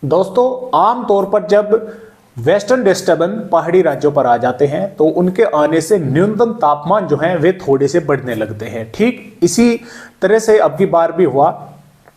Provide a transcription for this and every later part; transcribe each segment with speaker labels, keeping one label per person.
Speaker 1: दोस्तों, आम तौर पर जब वेस्टर्न डिस्टर्बेंस पहाड़ी राज्यों पर आ जाते हैं तो उनके आने से न्यूनतम तापमान जो है वे थोड़े से बढ़ने लगते हैं। ठीक इसी तरह से अब की बार भी हुआ।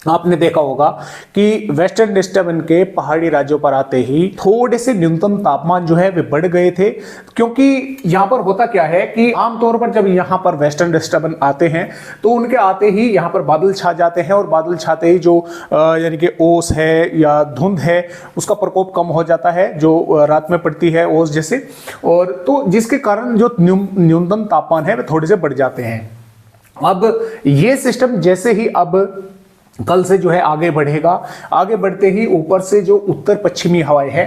Speaker 1: आपने देखा होगा कि वेस्टर्न डिस्टर्बेंस के पहाड़ी राज्यों पर आते ही थोड़े से न्यूनतम तापमान जो है वे बढ़ गए थे, क्योंकि यहां पर होता क्या है कि आमतौर पर जब यहां पर वेस्टर्न डिस्टर्बेंस आते हैं तो उनके आते ही यहां पर बादल छा जाते हैं, और बादल छाते ही जो यानी कि ओस है या धुंध है उसका प्रकोप कम हो जाता है, जो रात में पड़ती है ओस जैसे, और तो जिसके कारण जो न्यूनतम तापमान है वे थोड़े से बढ़ जाते हैं। अब ये सिस्टम जैसे ही अब कल से जो है आगे बढ़ेगा, आगे बढ़ते ही ऊपर से जो उत्तर पश्चिमी हवाएं हैं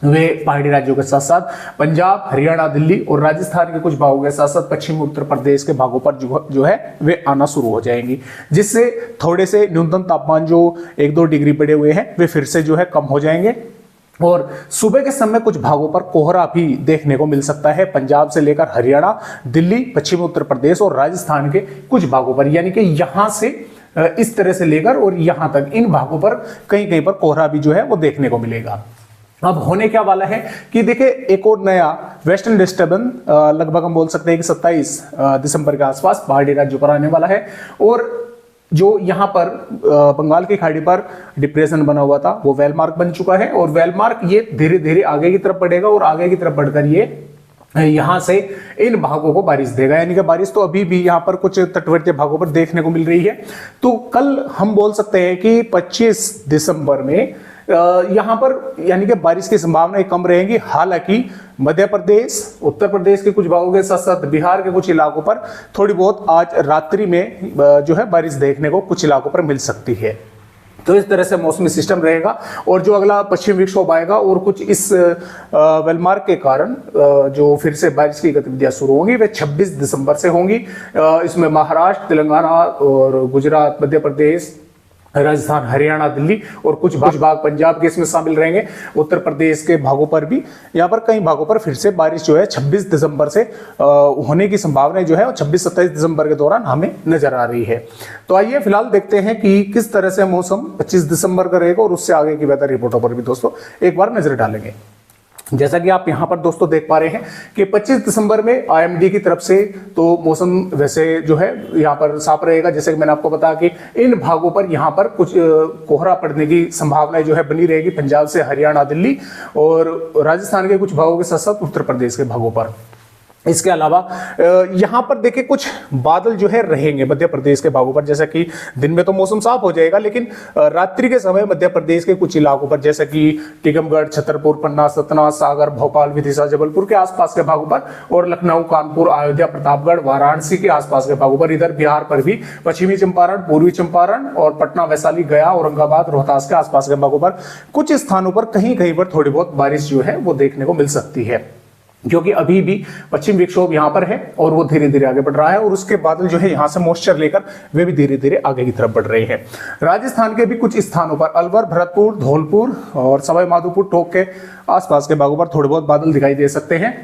Speaker 1: वे पहाड़ी राज्यों के साथ साथ पंजाब, हरियाणा, दिल्ली और राजस्थान के कुछ भागों के साथ साथ पश्चिमी उत्तर प्रदेश के भागों पर जो है वे आना शुरू हो जाएंगी, जिससे थोड़े से न्यूनतम तापमान जो 1-2 डिग्री बढ़े हुए हैं वे फिर से जो है कम हो जाएंगे। और सुबह के समय कुछ भागों पर कोहरा भी देखने को मिल सकता है, पंजाब से लेकर हरियाणा, दिल्ली, पश्चिमी उत्तर प्रदेश और राजस्थान के कुछ भागों पर, यानी कि यहां से इस तरह से लेकर और यहां तक इन भागों पर कहीं कहीं पर कोहरा भी जो है वो देखने को मिलेगा। अब होने क्या वाला है कि देखिए, एक और नया वेस्टर्न डिस्टर्बेंस लगभग हम बोल सकते हैं कि 27 दिसंबर के आसपास पहाड़ी राज्यों पर आने वाला है, और जो यहां पर बंगाल की खाड़ी पर डिप्रेशन बना हुआ था वो वेलमार्क बन चुका है, और वेलमार्क ये धीरे धीरे आगे की तरफ बढ़ेगा और आगे की तरफ बढ़कर ये यहां से इन भागों को बारिश देगा, यानी कि बारिश तो अभी भी यहां पर कुछ तटवर्ती भागों पर देखने को मिल रही है। तो कल हम बोल सकते हैं कि 25 दिसंबर में यहां पर यानी कि बारिश की संभावनाएं कम रहेंगी। हालांकि मध्य प्रदेश, उत्तर प्रदेश के कुछ भागों के साथ साथ बिहार के कुछ इलाकों पर थोड़ी बहुत आज रात्रि में जो है बारिश देखने को कुछ इलाकों पर मिल सकती है। तो इस तरह से मौसमी सिस्टम रहेगा, और जो अगला पश्चिम विक्षोभ आएगा और कुछ इस वेलमार्क के कारण जो फिर से बारिश की गतिविधियां शुरू होंगी वे 26 दिसंबर से होंगी। इसमें महाराष्ट्र, तेलंगाना और गुजरात, मध्य प्रदेश, राजस्थान, हरियाणा, दिल्ली और कुछ भाग पंजाब के इसमें शामिल रहेंगे। उत्तर प्रदेश के भागों पर भी, यहाँ पर कई भागों पर फिर से बारिश जो है 26 दिसंबर से होने की संभावना जो है 26-27 दिसंबर के दौरान हमें नजर आ रही है। तो आइए फिलहाल देखते हैं कि किस तरह से मौसम 25 दिसंबर का रहेगा, और उससे आगे की वेदर रिपोर्टों पर भी दोस्तों एक बार नजर डालेंगे। जैसा कि आप यहां पर दोस्तों देख पा रहे हैं कि 25 दिसंबर में आईएमडी की तरफ से तो मौसम वैसे जो है यहां पर साफ रहेगा। जैसे कि मैंने आपको बताया कि इन भागों पर यहां पर कुछ कोहरा पड़ने की संभावनाएं जो है बनी रहेगी, पंजाब से हरियाणा, दिल्ली और राजस्थान के कुछ भागों के साथ साथ उत्तर प्रदेश के भागों पर। इसके अलावा यहां पर देखिए कुछ बादल जो है रहेंगे मध्य प्रदेश के भागों पर, जैसा कि दिन में तो मौसम साफ हो जाएगा, लेकिन रात्रि के समय मध्य प्रदेश के कुछ इलाकों पर जैसे कि टीकमगढ़, छतरपुर, पन्ना, सतना, सागर, भोपाल, विदिशा, जबलपुर के आसपास के भागों पर, और लखनऊ, कानपुर, अयोध्या, प्रतापगढ़, वाराणसी के आसपास के भागों पर, इधर बिहार पर भी पश्चिमी चंपारण, पूर्वी चंपारण और पटना, वैशाली, गया, औरंगाबाद, रोहतास के आसपास के भागों पर कुछ स्थानों पर कहीं कहीं पर थोड़ी बहुत बारिश जो है वो देखने को मिल सकती है, क्योंकि अभी भी पश्चिम विक्षोभ यहां पर है और वो धीरे धीरे आगे बढ़ रहा है, और उसके बादल जो है यहां से मॉइस्चर लेकर वे भी धीरे धीरे आगे की तरफ बढ़ रहे हैं। राजस्थान के भी कुछ स्थानों पर अलवर, भरतपुर, धौलपुर और सवाई माधोपुर, टोंक के आसपास के भागों पर थोड़े बहुत बादल दिखाई दे सकते हैं,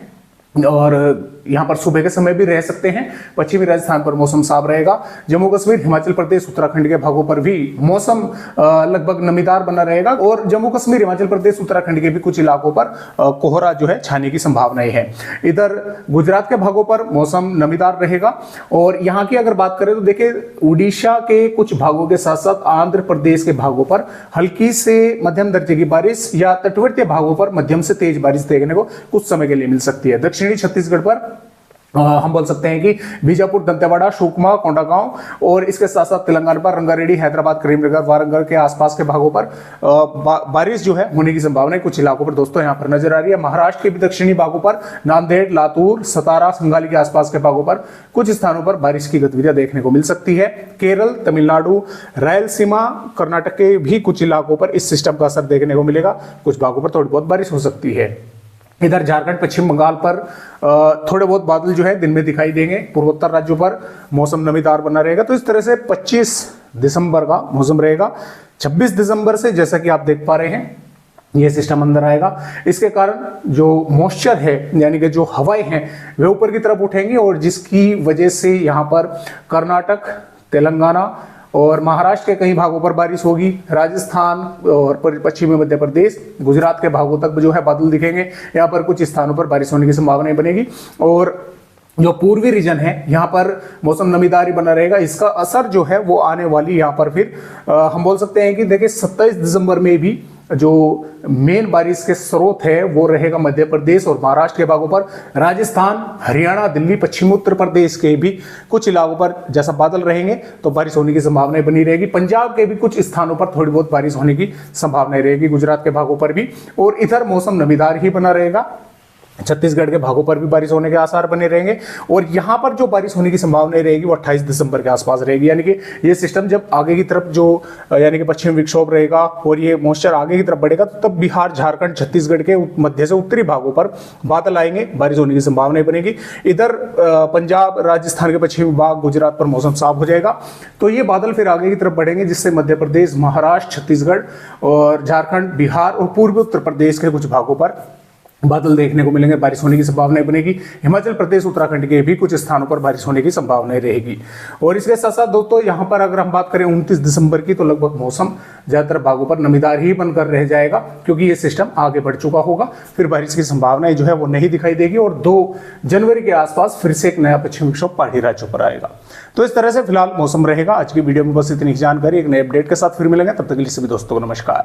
Speaker 1: और यहां पर सुबह के समय भी रह सकते हैं। पश्चिमी राजस्थान पर मौसम साफ रहेगा। जम्मू कश्मीर, हिमाचल प्रदेश, उत्तराखंड के भागों पर भी मौसम लगभग नमीदार बना रहेगा, और जम्मू कश्मीर, हिमाचल प्रदेश, उत्तराखंड के भी कुछ इलाकों पर कोहरा जो है छाने की संभावनाएं है। इधर गुजरात के भागों पर मौसम नमीदार रहेगा, और यहाँ की अगर बात करें तो देखिए उड़ीसा के कुछ भागों के साथ साथ आंध्र प्रदेश के भागों पर हल्की से मध्यम दर्जे की बारिश या तटवर्तीय भागों पर मध्यम से तेज बारिश देखने को कुछ समय के लिए मिल सकती है। दक्षिणी छत्तीसगढ़ पर हम बोल सकते हैं कि बीजापुर, दंतेवाड़ा, सुकमा, कोंडागांव और इसके साथ साथ तेलंगाना पर रंगारेड्डी, हैदराबाद, करीमनगर, वारंगल के आसपास के भागों पर बारिश जो है होने की संभावना कुछ इलाकों पर दोस्तों यहां पर नजर आ रही है। महाराष्ट्र के भी दक्षिणी भागों पर नांदेड़, लातूर, सतारा, संगाली के आसपास के भागों पर कुछ स्थानों पर बारिश की गतिविधियां देखने को मिल सकती है। केरल, तमिलनाडु, रायलसीमा, कर्नाटक के भी कुछ इलाकों पर इस सिस्टम का असर देखने को मिलेगा, कुछ भागों पर थोड़ी बहुत बारिश हो सकती है। इधर झारखंड, पश्चिम बंगाल पर थोड़े बहुत बादल जो है दिन में दिखाई देंगे। पूर्वोत्तर राज्यों पर मौसम नमीदार बना रहेगा। तो इस तरह से 25 दिसंबर का मौसम रहेगा। 26 दिसंबर से जैसा कि आप देख पा रहे हैं ये सिस्टम अंदर आएगा। इसके कारण जो मॉइस्चर है यानी कि जो हवाएं हैं वे ऊपर की तरफ उठेंगी, और जिसकी वजह से यहाँ पर कर्नाटक, तेलंगाना
Speaker 2: और महाराष्ट्र के कई भागों पर बारिश होगी। राजस्थान और पश्चिमी मध्य प्रदेश, गुजरात के भागों तक जो है बादल दिखेंगे। यहाँ पर कुछ स्थानों पर बारिश होने की संभावना बनेगी। और जो पूर्वी रीजन है यहाँ पर मौसम नमीदार ही बना रहेगा। इसका असर जो है वो आने वाली यहाँ पर फिर हम बोल सकते हैं कि देखिए 27 दिसंबर में भी जो मेन बारिश के स्रोत है वो रहेगा मध्य प्रदेश और महाराष्ट्र के भागों पर। राजस्थान, हरियाणा, दिल्ली, पश्चिमी उत्तर प्रदेश के भी कुछ इलाकों पर जैसा बादल रहेंगे तो बारिश होने की संभावना बनी रहेगी। पंजाब के भी कुछ स्थानों पर थोड़ी बहुत बारिश होने की संभावना रहेगी, गुजरात के भागों पर भी। और इधर मौसम नमीदार ही बना रहेगा। छत्तीसगढ़ के भागों पर भी बारिश होने के आसार बने रहेंगे। और यहां पर जो बारिश होने की संभावना रहेगी वो 28 दिसंबर के आसपास रहेगी। यानी कि ये सिस्टम जब आगे की तरफ जो यानी कि पश्चिम विक्षोभ रहेगा और ये मॉइस्चर आगे की तरफ बढ़ेगा तो तब बिहार, झारखंड, छत्तीसगढ़ के मध्य से उत्तरी भागों पर बादल आएंगे, बारिश होने की संभावना बनेगी। इधर पंजाब, राजस्थान के पश्चिमी भाग, गुजरात पर मौसम साफ हो जाएगा। तो ये बादल फिर आगे की तरफ बढ़ेंगे जिससे मध्य प्रदेश, महाराष्ट्र, छत्तीसगढ़ और झारखंड, बिहार और पूर्वी उत्तर प्रदेश के कुछ भागों पर बादल देखने को मिलेंगे, बारिश होने की संभावना बनेगी। हिमाचल प्रदेश, उत्तराखंड के भी कुछ स्थानों पर बारिश होने की संभावना रहेगी। और इसके साथ साथ दोस्तों यहाँ पर अगर हम बात करें 29 दिसंबर की तो लगभग मौसम ज्यादातर भागों पर नमीदार ही बनकर रह जाएगा क्योंकि ये सिस्टम आगे बढ़ चुका होगा। फिर बारिश की संभावनाएं जो है वो नहीं दिखाई देगी और 2 जनवरी के आसपास फिर से एक नया पश्चिमी विक्षोभ पहाड़ी राज्यों पर आएगा। तो इस तरह से फिलहाल मौसम रहेगा। आज की वीडियो में बस इतनी जानकारी, एक नए अपडेट के साथ फिर मिलेंगे। तब तक के लिए सभी दोस्तों को नमस्कार।